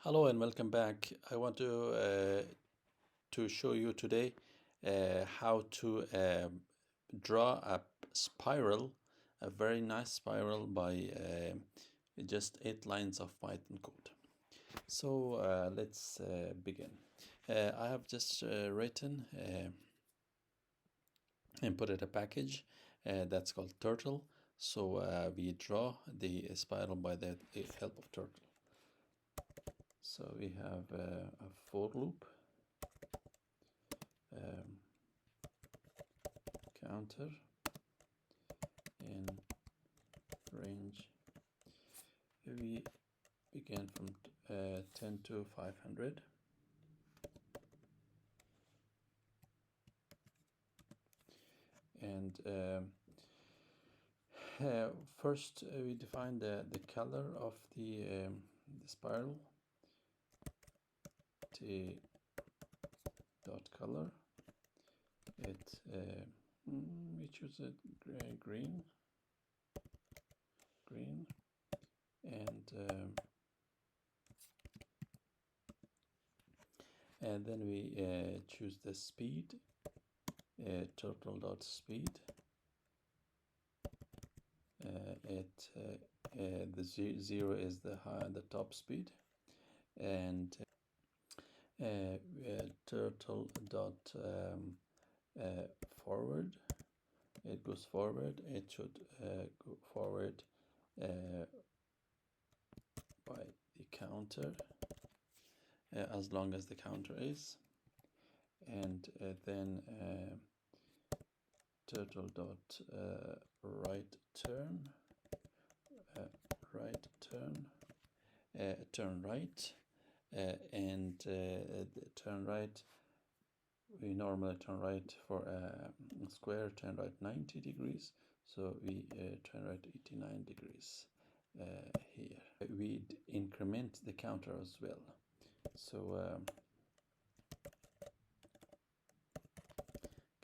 Hello and welcome back. I want to show you today how to draw a spiral, a very nice spiral by just 8 lines of Python code. So let's begin. I have just written and put it a package that's called Turtle. So we draw the spiral by the help of Turtle. So we have a for loop, counter in range. We begin from 10 to 500. And first we define the color of the spiral. T dot color. We choose it green, and then we choose the speed, turtle dot speed. The 0 is the top speed, and turtle dot forward. It goes forward. It should go forward by the counter, as long as the counter is, and then turtle dot right turn, turn right, and turn right. We normally turn right for a square, turn right 90 degrees, so we turn right 89 degrees here. We increment the counter as well. So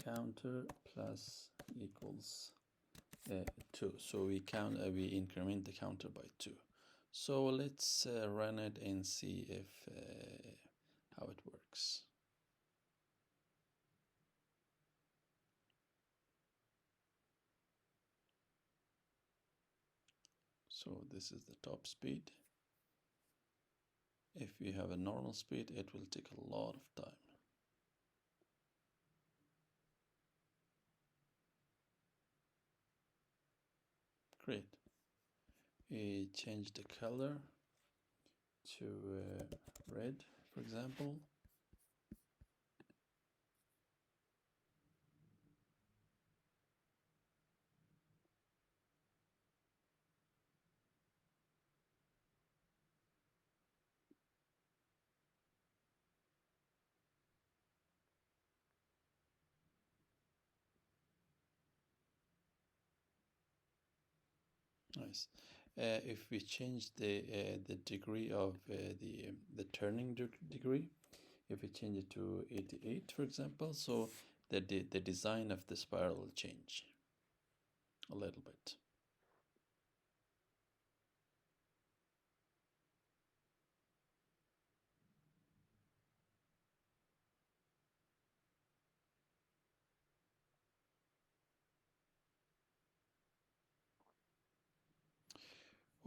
counter plus equals 2. So we increment the counter by 2. So let's run it and see if how it works. So this is the top speed. If we have a normal speed, it will take a lot of time. Great. We change the color to red, for example. Nice. If we change the degree of the turning degree, if we change it to 88, for example, so the design of the spiral will change a little bit.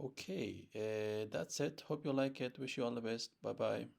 Okay, that's it. Hope you like it. Wish you all the best. Bye bye.